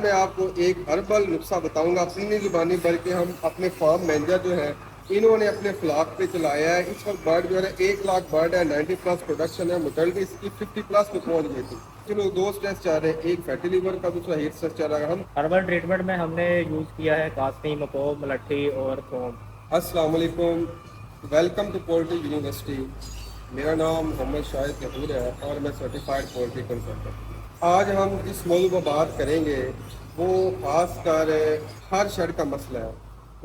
میں آپ کو ایک ہربل نسخہ بتاؤں گا اپنی زبانی، بلکہ ہم اپنے فارم مینیجر جو ہیں انہوں نے اپنے فلاک پہ چلایا ہے۔ اس وقت برڈ جو ہے 1 لاکھ برڈ ہے، 90 پلس پروڈکشن ہے، موٹیلٹی اس کی 50 پلس پہ پہنچ گئی تھی۔ چلو دو اسٹریس چل رہے ہیں، ایک فیٹی لیور کا، دوسرا ہیٹ اسٹریس چل رہا ہے۔ ہم ہربل ٹریٹمنٹ میں ہم نے یوز کیا ہے کاسنی، مکو، ملٹھی اور تھوم۔ السلام علیکم، ویلکم ٹو پولٹری یونیورسٹی۔ میرا نام محمد شاہد ظہور ہے اور میں سرٹیفائڈ پولٹری کنسلٹنٹ۔ آج ہم جس موضوع پر بات کریں گے وہ خاص کر ہر شیڈ کا مسئلہ ہے۔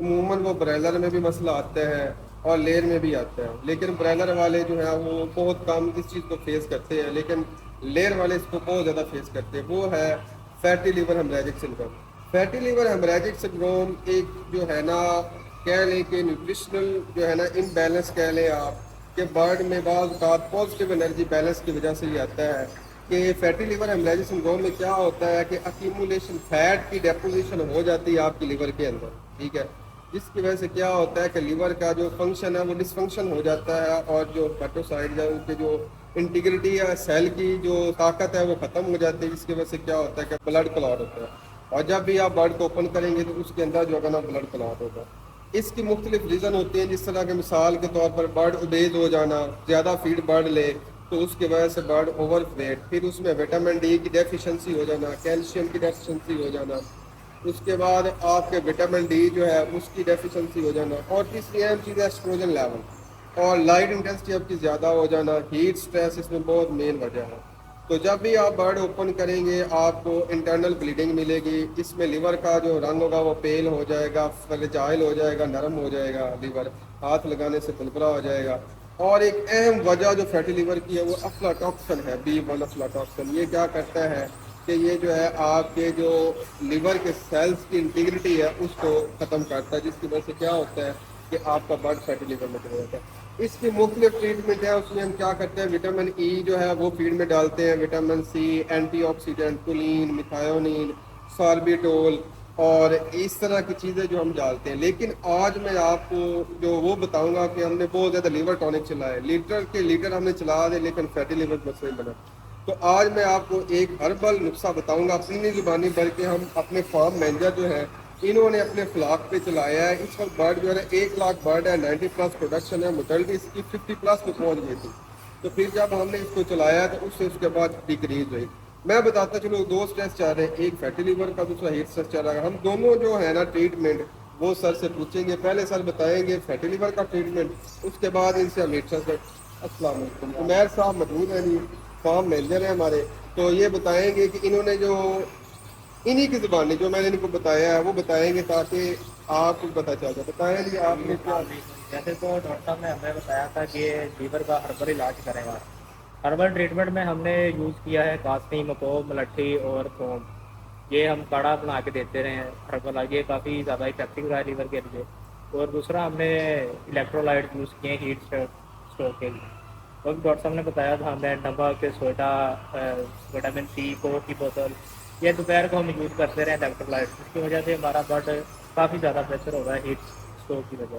عموماً وہ برائلر میں بھی مسئلہ آتا ہے اور لیئر میں بھی آتا ہے، لیکن برائلر والے جو ہیں وہ بہت کم اس چیز کو فیس کرتے ہیں، لیکن لیئر والے اس کو بہت زیادہ فیس کرتے ہیں۔ وہ ہے fatty liver haemorrhagic syndrome. Fatty liver haemorrhagic syndrome ایک جو ہے نا کہہ لیں کہ نیوٹریشنل جو ہے نا امبیلنس کہہ لیں آپ، کہ برڈ میں بعض اوقات پازیٹیو انرجی بیلنس کی وجہ سے یہ آتا ہے کہ فیٹی لیور ہیمریجک سنڈروم میں کیا ہوتا ہے کہ اکیمولیشن فیٹ کی ڈیپوزیشن ہو جاتی ہے آپ کی لیور کے اندر، ٹھیک ہے، جس کی وجہ سے کیا ہوتا ہے کہ لیور کا جو فنکشن ہے وہ ڈس فنکشن ہو جاتا ہے، اور جو ہیپاٹوسائڈ ہے ان کے جو انٹیگریٹی ہے، سیل کی جو طاقت ہے وہ ختم ہو جاتی ہے، جس کی وجہ سے کیا ہوتا ہے کہ بلڈ کلاٹ ہوتا ہے۔ اور جب بھی آپ برڈ کو اوپن کریں گے تو اس کے اندر جو ہے نا بلڈ کلاٹ ہوگا۔ اس کی مختلف ریزن ہوتی ہیں، جس طرح کے مثال کے طور پر برڈ اوبیز ہو جانا، زیادہ فیڈ برڈ لے تو اس کی وجہ سے برڈ اوور ویٹ، پھر اس میں وٹامن ڈی کی ڈیفیشنسی ہو جانا، کیلشیم کی ڈیفیشنسی ہو جانا، اس کے بعد آپ کے وٹامن ڈی جو ہے اس کی ڈیفیشنسی ہو جانا، اور تیسری اہم چیز ہے ایسٹروجن لیول اور لائٹ انٹینسٹی آپ کی زیادہ ہو جانا۔ ہیٹ سٹریس اس میں بہت مین وجہ ہے۔ تو جب بھی آپ برڈ اوپن کریں گے آپ کو انٹرنل بلیڈنگ ملے گی، اس میں لیور کا جو رنگ ہوگا وہ پیل ہو جائے گا، فرجائل ہو جائے گا، نرم ہو جائے گا لیور، ہاتھ لگانے سے بلبلا ہو جائے گا۔ اور ایک اہم وجہ جو فیٹی لیور کی ہے وہ افلاٹاکسن ہے، B1 افلاٹاکسن۔ یہ کیا کرتا ہے کہ یہ جو ہے آپ کے جو لیور کے سیلز کی انٹیگریٹی ہے اس کو ختم کرتا ہے، جس کی وجہ سے کیا ہوتا ہے کہ آپ کا برڈ فیٹی لیور میں چلا جاتا ہے۔ اس کی مختلف ٹریٹمنٹ ہے، اس میں ہم کیا کرتے ہیں، وٹامن ای جو ہے وہ فیڈ میں ڈالتے ہیں، vitamin C, antioxidant, choline, methionine, sorbitol اور اس طرح کی چیزیں جو ہم ڈالتے ہیں۔ لیکن آج میں آپ کو جو وہ بتاؤں گا کہ ہم نے بہت زیادہ لیور ٹونک چلا ہے، لیٹر کے لیٹر ہم نے چلا دے لیکن فیٹی لیور بس نہیں بنا۔ تو آج میں آپ کو ایک ہربل نسخہ بتاؤں گا اپنی زبانی، بلکہ ہم اپنے فارم مینیجر جو ہیں انہوں نے اپنے فلاک پہ چلایا ہے۔ اس وقت برڈ جو ہے 1 لاکھ برڈ ہے، 90 پلس پروڈکشن ہے، موٹیلٹی اس کی 50 پلس پہ پہنچ گئی تھی۔ تو پھر جب ہم نے اس کو چلایا تو اس کے بعد ڈیکریز ہوئی۔ میں بتاتا چلو دو اسٹریس چل رہے ہیں، ایک فیٹی لیور کا، دوسرا ہیٹ اسٹریس چل رہا ہے۔ ہم دونوں جو ہے نا ٹریٹمنٹ وہ سر سے پوچھیں گے، پہلے سر بتائیں گے فیٹی لیور کا ٹریٹمنٹ، اس کے بعد ان سے ہم ہیٹ اسٹریس۔ السلام علیکم، عمیر صاحب موجود ہیں جی، فارم مینیجر ہیں ہمارے، تو یہ بتائیں گے کہ انہوں نے جو انہی کی زبانی جو میں نے ان کو بتایا ہے وہ بتائیں گے تاکہ آپ کو پتہ چل جائے۔ بتائیں جی آپ نے کیا۔ جیسے تو ڈاکٹر صاحب نے ہمیں بتایا تھا کہ لیور کا ہربل علاج کرے گا۔ ہربل ٹریٹمنٹ میں ہم نے یوز کیا ہے کاسنی، مکو، ملٹھی اور تھوم۔ یہ ہم کاڑھا بنا کے دیتے رہے ہیں ہربل، یہ کافی زیادہ افیکٹو رہا ہے لیور کے لیے۔ اور دوسرا ہم نے الیکٹرولائٹ یوز کیے ہیں ہیٹ اسٹور کے لیے۔ اور ڈاکٹر صاحب نے بتایا تھا ہمیں نمک، سوڈا، وٹامن سی، کوک کی بوتل، یہ دوپہر کو ہم یوز کرتے رہے الیکٹرولائٹ، جس کی وجہ سے ہمارا بلڈ کافی زیادہ بہتر ہو رہا ہے ہیٹ اسٹور کی وجہ۔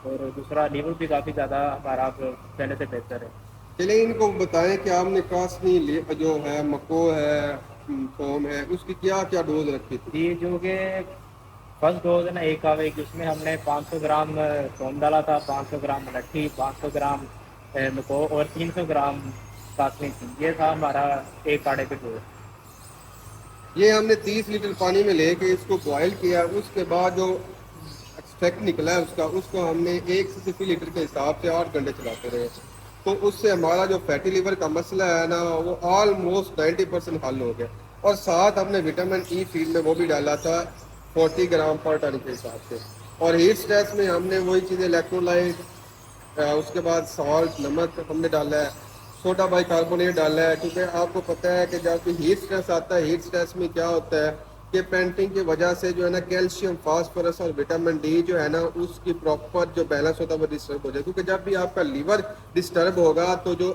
اور دوسرا لیور بھی کافی زیادہ ہمارا پہلے سے بہتر ہے۔ چلیں ان کو بتائیں کہ آپ نے کاسنی جو ہے، مکو ہے، فوم ہے، اس کی کیا کیا ڈوز رکھی تھی؟ جی، جو کہ فرسٹ ڈوز ہے نا ایک آوے کی، اس میں ہم نے 500 گرام فوم ڈالا تھا، 500 گرام ملٹھی، 500 گرام مکو اور 300 گرام کاسنی تھی۔ یہ تھا ہمارا ایک کاڑھے پہ ڈوز۔ یہ ہم نے 30 لیٹر پانی میں لے کے اس کو بوائل کیا، اس کے بعد جو ایکسٹریکٹ نکلا ہے اس کو ہم نے 1 سے 60 لیٹر کے حساب سے 8 گھنٹے چلاتے رہے۔ تو اس سے ہمارا جو فیٹی لیور کا مسئلہ ہے نا وہ آلموسٹ 90% حل ہو گیا۔ اور ساتھ ہم نے وٹامن ای فیڈ میں وہ بھی ڈالا تھا 40 گرام پر ٹن کے حساب سے۔ اور ہیٹ اسٹریس میں ہم نے وہی چیزیں الیکٹرولائٹ، اس کے بعد سالٹ، نمک ہم نے ڈالا ہے، سوڈا بائی کاربونیٹ ڈالا ہے، کیونکہ آپ کو پتہ ہے کہ جب ہیٹ اسٹریس آتا ہے، ہیٹ اسٹریس میں کیا ہوتا ہے کہ پینٹنگ کی وجہ سے جو ہے نا کیلشیم، فاسفورس اور وٹامن ڈی جو ہے نا اس کی پراپر جو بیلنس ہوتا ہے وہ ڈسٹرب ہو جائے، کیونکہ جب بھی آپ کا لیور ڈسٹرب ہوگا تو جو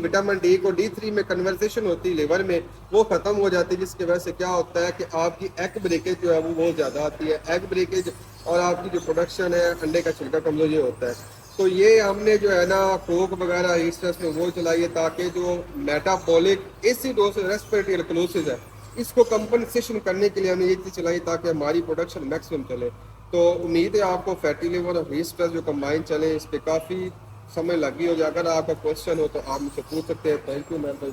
وٹامن ڈی کو D3 میں کنورزیشن ہوتی ہے لیور میں وہ ختم ہو جاتی ہے، جس کی وجہ سے کیا ہوتا ہے کہ آپ کی ایگ بریکیج جو ہے وہ بہت زیادہ آتی ہے، ایگ بریکیج، اور آپ کی جو پروڈکشن ہے انڈے کا چھلکا کمزور یہ ہوتا ہے۔ تو یہ ہم نے جو ہے نا کوک وغیرہ ہیٹ اسٹریس میں وہ چلائیے تاکہ جو میٹابولک ایسیڈوسس ریسپیریٹری الکلوسس ہے اس کو کمپنسیشن کرنے کے لیے ہم نے یہ چیز چلائی تاکہ ہماری پروڈکشن میکسیمم چلے. تو امید ہے آپ کو فیٹی لیور اور ہیٹ اسٹریس جو کمبائن چلے اس پہ کافی سمجھ لگی ہو. اگر آپ کا کوشچن ہو تو آپ مجھ سے پوچھ سکتے ہیں. Thank you ma'am.